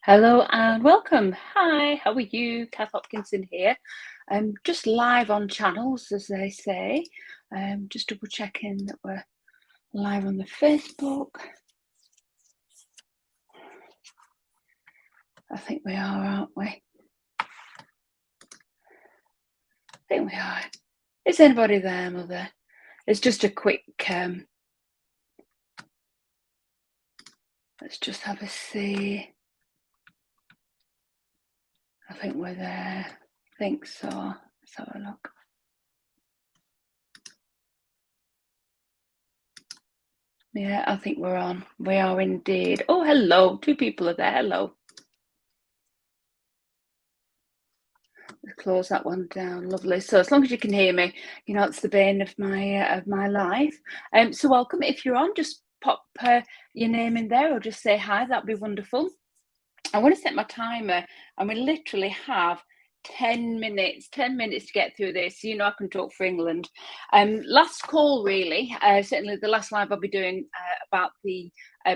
Hello and welcome. Hi, how are you? Kath Hopkinson here. Just live on channels, as they say. Just double checking that we're live on the Facebook. I think we are, aren't we? I think we are. Is anybody there, Mother? It's just a quick, let's just have a see. I think we're there. I think so. Let's have a look. Yeah, I think we're on. We are indeed. Oh, hello. Two people are there. Hello. Let's close that one down. Lovely. So as long as you can hear me, you know it's the bane of my life. So welcome. If you're on, just pop your name in there or just say hi. That'd be wonderful. I want to set my timer, and we literally have 10 minutes to get through this. You know, I can talk for England. Last call, really. Certainly the last live I'll be doing about the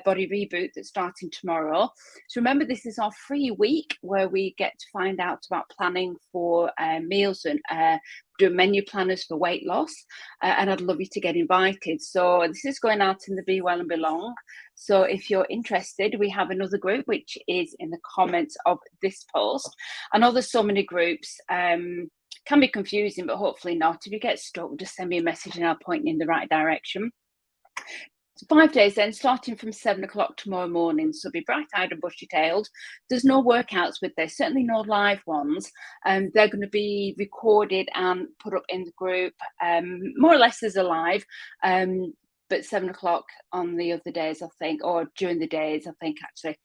body reboot that's starting tomorrow. So remember, this is our free week where we get to find out about planning for meals and do menu planners for weight loss. And I'd love you to get invited. So this is going out in the Be Well and Belong. So if you're interested, we have another group, which is in the comments of this post. I know there's so many groups, can be confusing, but hopefully not. If you get stuck, just send me a message and I'll point you in the right direction. 5 days then, starting from 7 o'clock tomorrow morning. So be bright-eyed and bushy-tailed. There's no workouts with this, certainly no live ones. They're going to be recorded and put up in the group, more or less as a live. But 7 o'clock on the other days, I think, or during the days, I think, actually.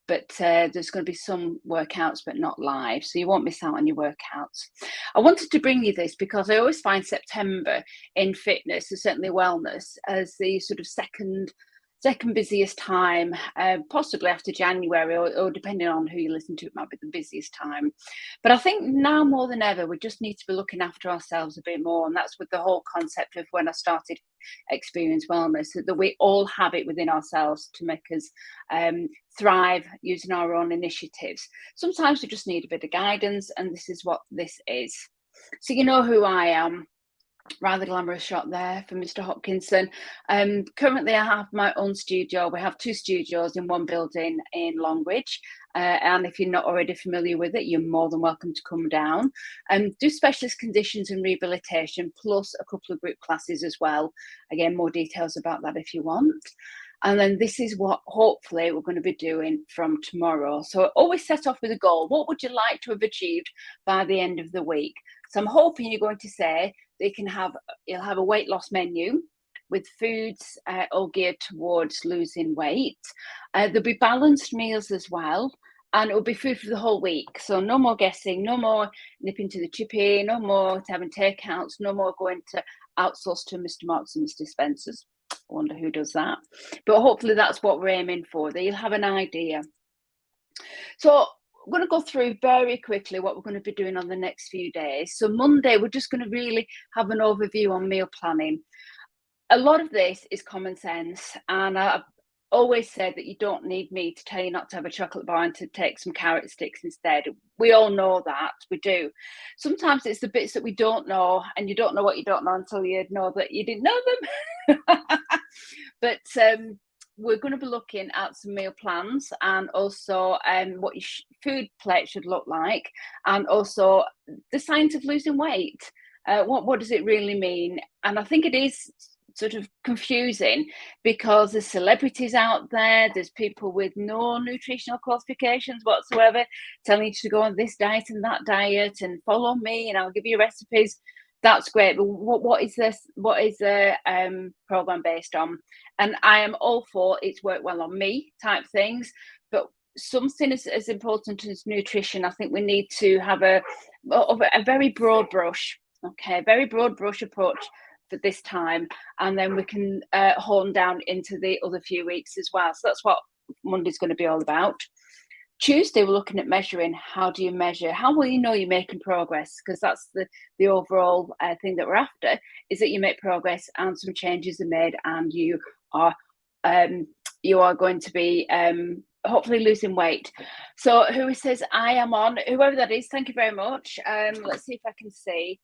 But there's going to be some workouts, but not live. So you won't miss out on your workouts. I wanted to bring you this because I always find September in fitness, and certainly wellness, as the sort of second busiest time, possibly after January, or depending on who you listen to, it might be the busiest time. But I think now more than ever, we just need to be looking after ourselves a bit more. And that's with the whole concept of when I started Experience Wellness, that we all have it within ourselves to make us thrive using our own initiatives. Sometimes we just need a bit of guidance, and this is what this is. So you know who I am. Rather glamorous shot there for Mr. Hopkinson. Currently, I have my own studio. We have 2 studios in one building in Longridge. And if you're not already familiar with it, you're more than welcome to come down and do specialist conditions and rehabilitation, plus a couple of group classes as well. Again, more details about that if you want. And then this is what hopefully we're going to be doing from tomorrow. So I always set off with a goal. What would you like to have achieved by the end of the week? So I'm hoping you're going to say that you'll have a weight loss menu with foods all geared towards losing weight. There'll be balanced meals as well. And it will be food for the whole week. So no more guessing, no more nipping to the chippy, no more having takeouts, no more going to outsource to Mr. Marks and Mr. Spencer's. I wonder who does that. But hopefully that's what we're aiming for, that you'll have an idea. So I'm going to go through very quickly what we're going to be doing on the next few days. So Monday, we're just going to really have an overview on meal planning. A lot of this is common sense, and I've always said that you don't need me to tell you not to have a chocolate bar and to take some carrot sticks instead. We all know that, we do. Sometimes it's the bits that we don't know, and you don't know what you don't know until you know that you didn't know them. But we're going to be looking at some meal plans, and also what your food plate should look like, and also the science of losing weight. What does it really mean? And I think it is sort of confusing because there's celebrities out there, there's people with no nutritional qualifications whatsoever telling you to go on this diet and that diet and follow me and I'll give you recipes. That's great, but what is the program based on? And I am all for it's worked well on me type things, but something as important as nutrition, I think we need to have a very broad brush, okay, very broad brush approach for this time, and then we can hone down into the other few weeks as well. So that's what Monday's going to be all about. Tuesday, we're looking at measuring. How do you measure? How will you know you're making progress? Because that's the overall thing that we're after, is that you make progress and some changes are made, and you are going to be hopefully losing weight. So who says I am on, whoever that is, thank you very much. Let's see if I can see.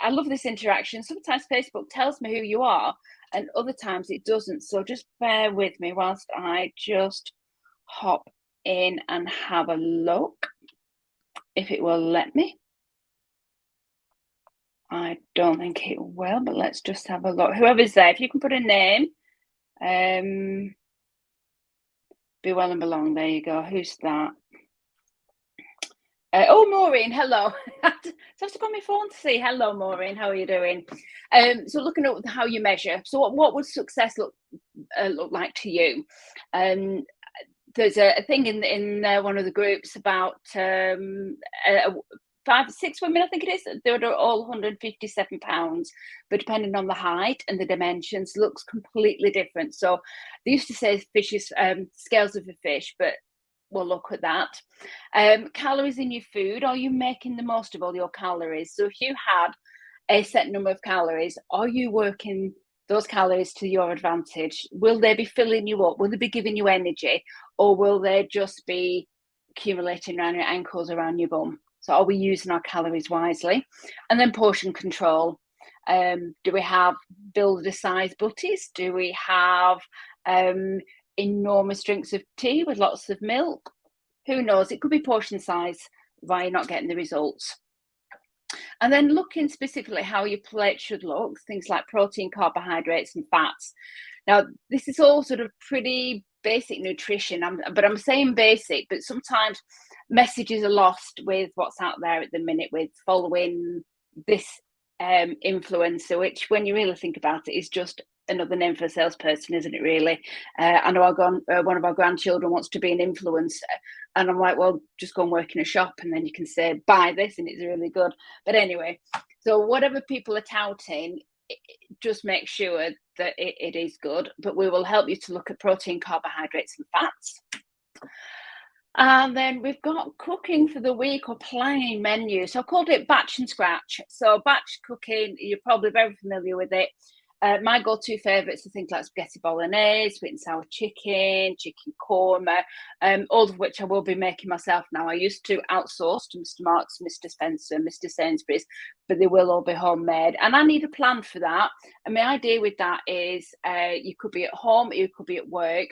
I love this interaction. Sometimes Facebook tells me who you are and other times it doesn't. So just bear with me whilst I just hop in and have a look, if it will let me. I don't think it will, but let's just have a look. Whoever's there, if you can put a name, be well and belong. There you go. Who's that? Oh, Maureen, hello. I have to go on my phone to see. Hello, Maureen. How are you doing? So looking at how you measure. So what would success look like to you? There's a thing in one of the groups about 6 women, I think it is. They're all 157 pounds, but depending on the height and the dimensions, looks completely different. So they used to say fishes, scales of a fish, but we'll look at that. Calories in your food. Are you making the most of all your calories? So if you had a set number of calories, are you working those calories to your advantage? Will they be filling you up? Will they be giving you energy? Or will they just be accumulating around your ankles, around your bum? So are we using our calories wisely? And then portion control. Do we have builder size butties? Do we have enormous drinks of tea with lots of milk? Who knows? It could be portion size why you're not getting the results. And then looking specifically how your plate should look, things like protein, carbohydrates, and fats. Now, this is all sort of pretty basic nutrition, but I'm saying basic, but sometimes messages are lost with what's out there at the minute with following this influencer, which when you really think about it is just another name for a salesperson, isn't it, really? I know one of our grandchildren wants to be an influencer, and I'm like, well, just go and work in a shop and then you can say, buy this and it's really good. But anyway, so whatever people are touting, just make sure that it is good. But we will help you to look at protein, carbohydrates, and fats. And then we've got cooking for the week or planning menu. So I called it batch and scratch. So batch cooking, you're probably very familiar with it. My go-to favourites are things like spaghetti bolognese, sweet and sour chicken, chicken korma, all of which I will be making myself now. I used to outsource to Mr. Marks, Mr. Spencer, Mr. Sainsbury's, but they will all be homemade. And I need a plan for that. And my idea with that is you could be at home, you could be at work.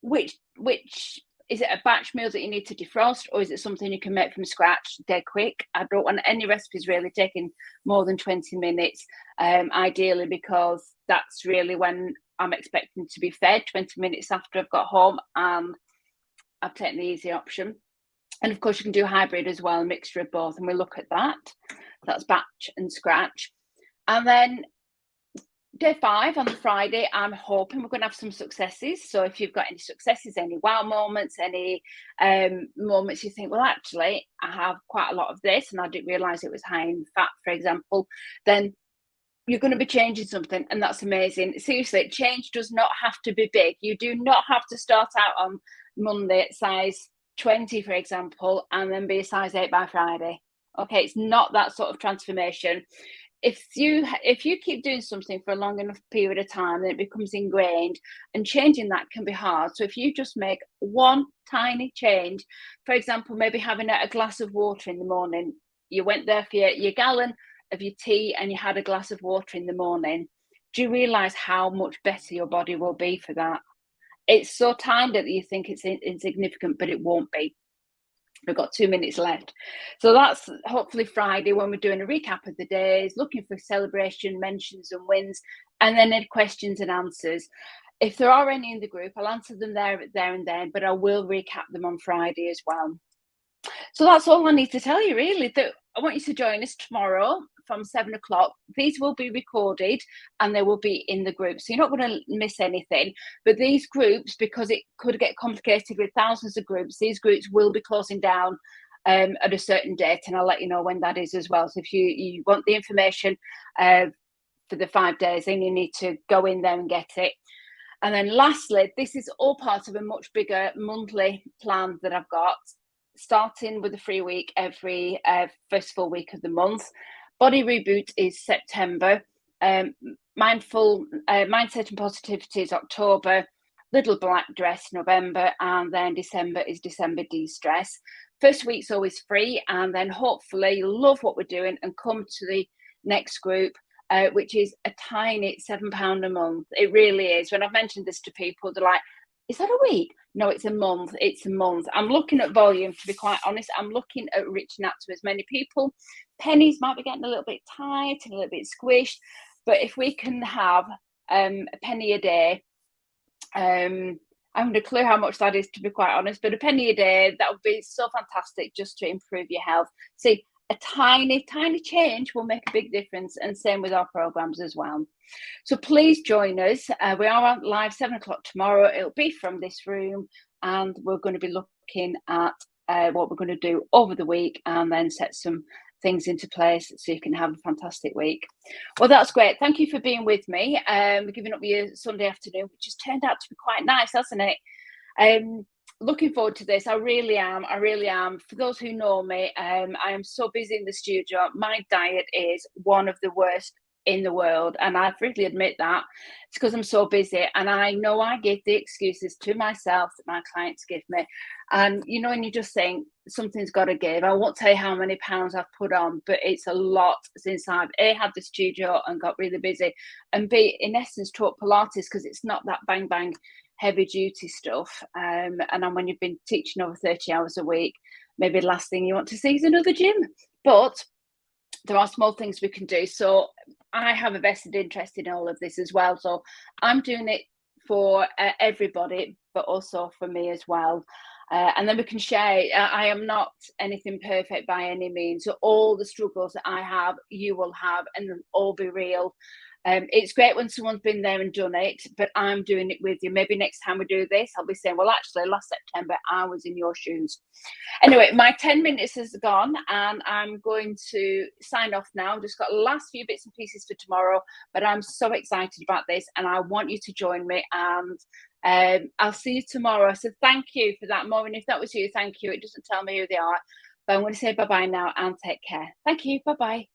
Which is it a batch meal that you need to defrost, or is it something you can make from scratch dead quick? I don't want any recipes really taking more than 20 minutes, ideally, because that's really when I'm expecting to be fed, 20 minutes after I've got home, and I've taken the easy option. And of course, you can do hybrid as well, a mixture of both, and we'll look at that. That's batch and scratch. And then day 5 on the Friday, I'm hoping we're going to have some successes. So if you've got any successes, any wow moments, any moments you think, well, actually, I have quite a lot of this and I didn't realise it was high in fat, for example, then you're going to be changing something, and that's amazing. Seriously, change does not have to be big. You do not have to start out on Monday at size 20, for example, and then be a size 8 by Friday. Okay, it's not that sort of transformation. If you keep doing something for a long enough period of time, then it becomes ingrained, and changing that can be hard. So if you just make one tiny change, for example, maybe having a glass of water in the morning, you went there for your gallon of your tea and you had a glass of water in the morning, do you realise how much better your body will be for that? It's so tiny that you think it's insignificant, but it won't be. We've got 2 minutes left. So that's hopefully Friday when we're doing a recap of the days, looking for celebration, mentions and wins, and then any questions and answers. If there are any in the group, I'll answer them there and then, but I will recap them on Friday as well. So that's all I need to tell you, really. I want you to join us tomorrow from 7 o'clock. These will be recorded and they will be in the group. So you're not going to miss anything. But these groups, because it could get complicated with thousands of groups, these groups will be closing down at a certain date. And I'll let you know when that is as well. So if you want the information for the 5 days, then you need to go in there and get it. And then lastly, this is all part of a much bigger monthly plan that I've got, starting with a free week every first full week of the month. Body Reboot is September. Mindset and Positivity is October. Little Black Dress November, and then December is December De-Stress. First week's always free, and then hopefully you'll love what we're doing and come to the next group, which is a tiny £7 a month. It really is. When I've mentioned this to people, they're like, is that a week? No, it's a month. It's a month. I'm looking at volume, to be quite honest. I'm looking at reaching out to as many people. Pennies might be getting a little bit tight and a little bit squished, but if we can have a penny a day, I haven't a clue how much that is, to be quite honest, but a penny a day, that would be so fantastic just to improve your health. See, a tiny, tiny change will make a big difference, and same with our programs as well. So please join us. We are on live 7 o'clock tomorrow. It'll be from this room, and we're going to be looking at what we're going to do over the week, and then set some things into place so you can have a fantastic week. Well, that's great. Thank you for being with me. We're giving up your Sunday afternoon, which has turned out to be quite nice, hasn't it? Looking forward to this. I really am. I really am. For those who know me, I am so busy in the studio. My diet is one of the worst in the world, and I freely admit that. It's because I'm so busy, and I know I give the excuses to myself that my clients give me. And you know, and you just think something's got to give. I won't tell you how many pounds I've put on, but it's a lot since I've A, had the studio and got really busy, and B, in essence, taught Pilates, because it's not that bang bang heavy duty stuff. And then when you've been teaching over 30 hours a week, maybe the last thing you want to see is another gym. But there are small things we can do. So I have a vested interest in all of this as well. So I'm doing it for everybody, but also for me as well. And then we can share. I am not anything perfect by any means. So all the struggles that I have, you will have, and they'll all be real. It's great when someone's been there and done it, but I'm doing it with you. Maybe next time we do this, I'll be saying, well, actually, last September, I was in your shoes. Anyway, my 10 minutes has gone, and I'm going to sign off now. I've just got the last few bits and pieces for tomorrow, but I'm so excited about this, and I want you to join me, and I'll see you tomorrow. So thank you for that, Maureen. If that was you, thank you. It doesn't tell me who they are, but I'm going to say bye-bye now and take care. Thank you. Bye-bye.